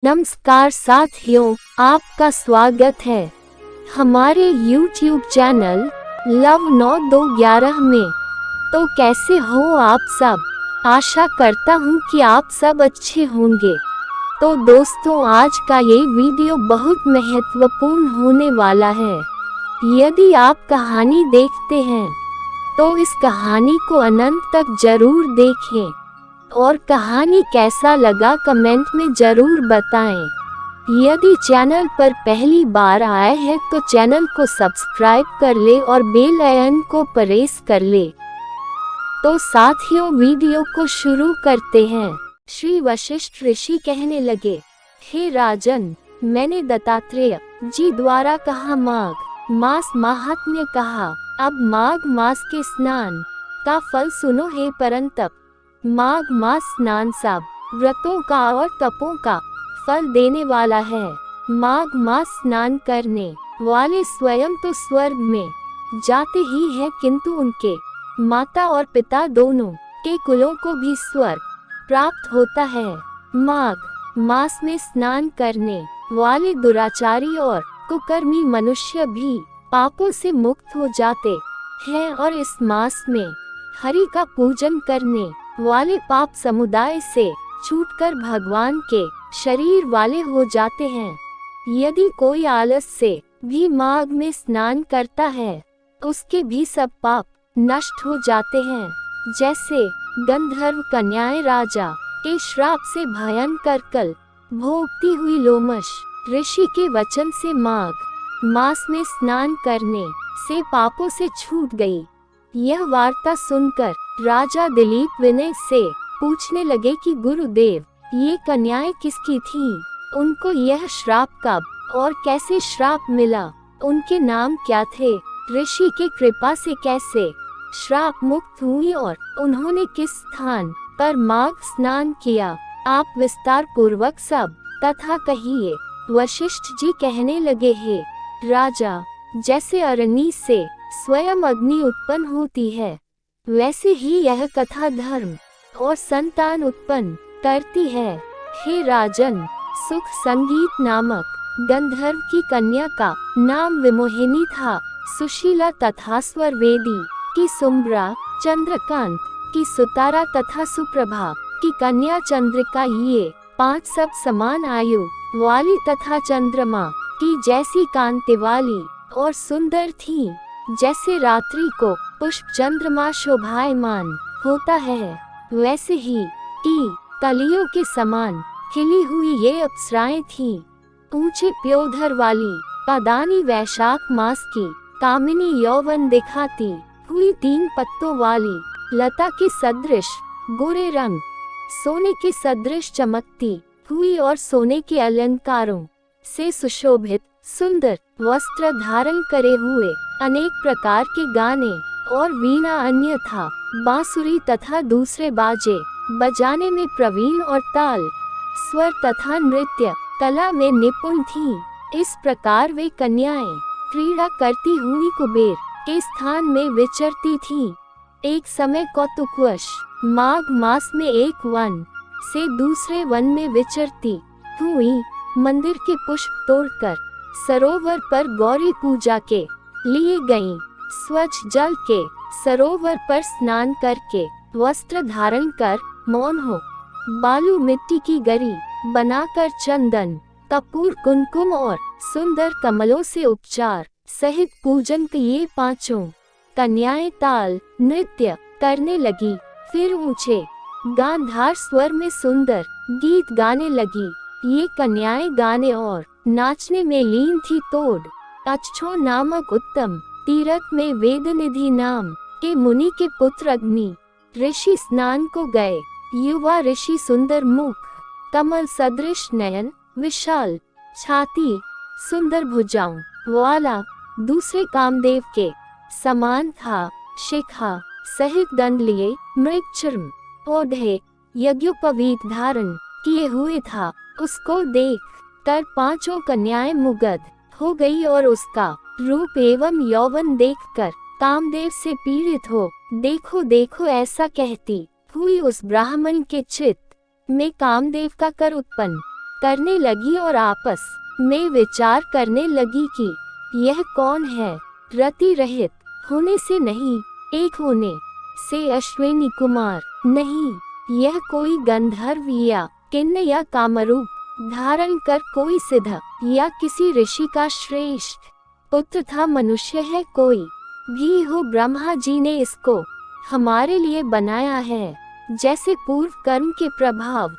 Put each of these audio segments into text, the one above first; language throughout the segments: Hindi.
नमस्कार साथियों, आपका स्वागत है हमारे YouTube चैनल लव 9211 में। तो कैसे हो आप सब? आशा करता हूँ कि आप सब अच्छे होंगे। तो दोस्तों, आज का ये वीडियो बहुत महत्वपूर्ण होने वाला है। यदि आप कहानी देखते हैं तो इस कहानी को अनंत तक जरूर देखें और कहानी कैसा लगा कमेंट में जरूर बताएं। यदि चैनल पर पहली बार आए हैं तो चैनल को सब्सक्राइब कर ले और बेल आइकन को प्रेस कर ले। तो साथियों, वीडियो को शुरू करते हैं। श्री वशिष्ठ ऋषि कहने लगे, हे राजन, मैंने दत्तात्रेय जी द्वारा कहा माघ मास महात्म्य कहा। अब माघ मास के स्नान का फल सुनो हे परंतप। माघ मास स्नान सब व्रतों का और तपों का फल देने वाला है। माघ मास स्नान करने वाले स्वयं तो स्वर्ग में जाते ही हैं, किंतु उनके माता और पिता दोनों के कुलों को भी स्वर्ग प्राप्त होता है। माघ मास में स्नान करने वाले दुराचारी और कुकर्मी मनुष्य भी पापों से मुक्त हो जाते हैं और इस मास में हरि का पूजन करने वाले पाप समुदाय से छूटकर भगवान के शरीर वाले हो जाते हैं। यदि कोई आलस से भी माघ में स्नान करता है उसके भी सब पाप नष्ट हो जाते हैं। जैसे गंधर्व कन्याएं राजा के श्राप से भयंकर कल भोगती हुई लोमश ऋषि के वचन से माघ मास में स्नान करने से पापों से छूट गई। यह वार्ता सुनकर राजा दिलीप विनय से पूछने लगे कि गुरुदेव, ये कन्याएं किसकी थीं? उनको यह श्राप कब और कैसे श्राप मिला? उनके नाम क्या थे? ऋषि के कृपा से कैसे श्राप मुक्त हुई और उन्होंने किस स्थान पर माघ स्नान किया? आप विस्तार पूर्वक सब तथा कहिए। वशिष्ठ जी कहने लगे, हे राजा, जैसे अग्नि से स्वयं अग्नि उत्पन्न होती है, वैसे ही यह कथा धर्म और संतान उत्पन्न करती है। हे राजन, सुख संगीत नामक गंधर्व की कन्या का नाम विमोहिनी था। सुशीला तथा स्वरवेदी की सुम्बरा, चंद्रकांत की सुतारा तथा सुप्रभा की कन्या चंद्रिका, ये 5 सब समान आयु वाली तथा चंद्रमा की जैसी कांति वाली और सुंदर थीं। जैसे रात्रि को पुष्प चंद्रमा शोभायमान होता है, वैसे ही की कलियों के समान खिली हुई ये अप्सराएं थीं। ऊंचे प्योधर वाली पदानी वैशाख मास की कामिनी यौवन दिखाती हुई 3 पत्तों वाली लता के सदृश गोरे रंग, सोने के सदृश चमकती हुई और सोने के अलंकारों से सुशोभित सुंदर वस्त्र धारण करे हुए, अनेक प्रकार के गाने और वीणा अन्यथा बांसुरी तथा दूसरे बाजे बजाने में प्रवीण और ताल स्वर तथा नृत्य कला में निपुण थीं। इस प्रकार वे कन्याएं क्रीड़ा करती हुई कुबेर के स्थान में विचरती थीं। एक समय कौतुकवश माघ मास में एक वन से दूसरे वन में विचरती हुई मंदिर के पुष्प तोड़कर सरोवर पर गौरी पूजा के लिए गईं। स्वच्छ जल के सरोवर पर स्नान करके वस्त्र धारण कर मौन हो बालू मिट्टी की गरी बनाकर चंदन, कपूर, कुमकुम और सुंदर कमलों से उपचार सहित पूजन के ये 5 कन्याएं ताल नृत्य करने लगी। फिर ऊंचे गांधार स्वर में सुंदर गीत गाने लगी। ये कन्याएं गाने और नाचने में लीन थी। तोड़ अच्छो नामक उत्तम तीर्थ में वेदनिधि नाम के मुनि के पुत्र अग्नि ऋषि स्नान को गए। युवा ऋषि सुंदर मुख, कमल सदृश नयन, विशाल छाती, सुंदर भुजाओं वाला दूसरे कामदेव के समान था। शिखा सहित दंड लिए मृगचर्म ओढ़े यज्ञोपवीत धारण किए हुए था। उसको देख कर 5 कन्याएं मुग्ध हो गई और उसका रूप एवं यौवन देखकर कामदेव से पीड़ित हो देखो देखो ऐसा कहती हुई उस ब्राह्मण के चित्त में कामदेव का कर उत्पन्न करने लगी और आपस में विचार करने लगी कि यह कौन है। रति रहित होने से नहीं, एक होने से अश्विनी कुमार नहीं, यह कोई गंधर्व या किन्न या कामरूप धारण कर कोई सिद्ध या किसी ऋषि का श्रेष्ठ पुत्र था। मनुष्य है कोई भी हो, ब्रह्मा जी ने इसको हमारे लिए बनाया है। जैसे पूर्व कर्म के प्रभाव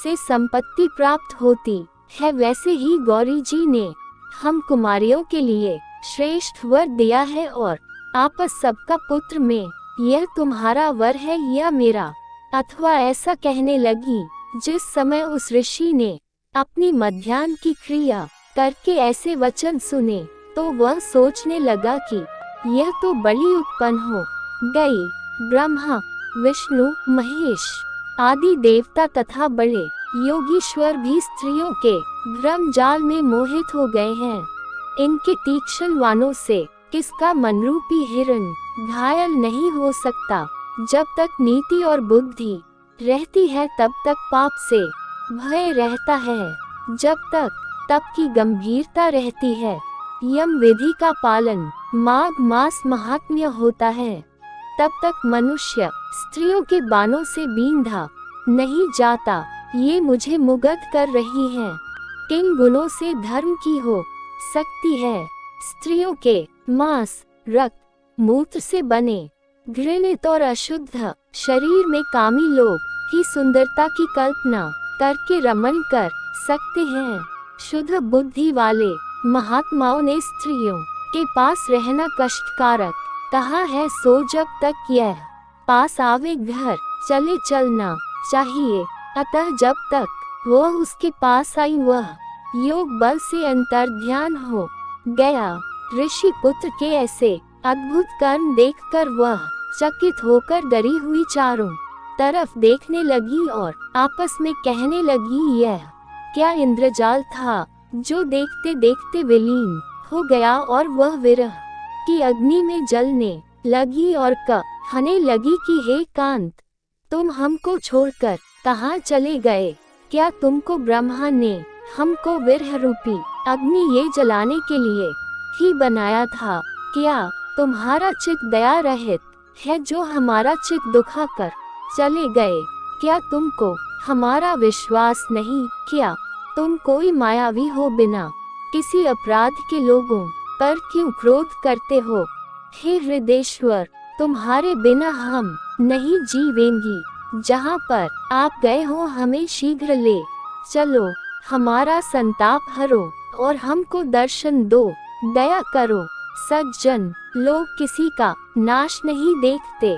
से संपत्ति प्राप्त होती है, वैसे ही गौरी जी ने हम कुमारियों के लिए श्रेष्ठ वर दिया है और आपस सबका पुत्र में यह तुम्हारा वर है या मेरा। अथवा ऐसा कहने लगी। जिस समय उस ऋषि ने अपनी मध्याह्न की क्रिया करके ऐसे वचन सुने, तो वह सोचने लगा कि यह तो बलि उत्पन्न हो गई। ब्रह्मा, विष्णु, महेश आदि देवता तथा बड़े योगीश्वर भी स्त्रियों के भ्रम जाल में मोहित हो गए हैं। इनके तीक्ष्ण बाणों से किसका मनरूपी हिरण घायल नहीं हो सकता। जब तक नीति और बुद्धि रहती है, तब तक पाप से भय रहता है। जब तक तप की गंभीरता रहती है, यम विधि का पालन, माघ मास महात्म्य होता है, तब तक मनुष्य स्त्रियों के बाणों से बींधा नहीं जाता। ये मुझे मुग्ध कर रही है। किन गुणों से धर्म की हो सकती है। स्त्रियों के मांस, रक्त, मूत्र से बने घृणित और अशुद्ध शरीर में कामी लोग ही सुंदरता की कल्पना करके रमण कर सकते हैं। शुद्ध बुद्धि वाले महात्माओं ने स्त्रियों के पास रहना कष्टकारक कहा है। सो जब तक यह पास आवे, घर चले चलना चाहिए। अतः जब तक वह उसके पास आई, वह योग बल से अंतर्ध्यान हो गया। ऋषि पुत्र के ऐसे अद्भुत कर्म देखकर वह चकित होकर डरी हुई चारों तरफ देखने लगी और आपस में कहने लगी, यह क्या इंद्रजाल था जो देखते देखते विलीन हो गया। और वह विरह की अग्नि में जलने लगी और कहने लगी कि हे कांत, तुम हमको छोड़कर कहाँ चले गए। क्या तुमको ब्रह्मा ने हमको विरह रूपी अग्नि ये जलाने के लिए ही बनाया था। क्या तुम्हारा चित्त दया रहित है जो हमारा चित्त दुखा कर चले गए। क्या तुमको हमारा विश्वास नहीं। क्या तुम कोई मायावी हो, बिना किसी अपराध के लोगों पर क्यों क्रोध करते हो। हे हृदेश्वर, तुम्हारे बिना हम नहीं जीवेंगी। जहाँ पर आप गए हो, हमें शीघ्र ले चलो। हमारा संताप हरो और हमको दर्शन दो। दया करो। सज्जन लोग किसी का नाश नहीं देखते।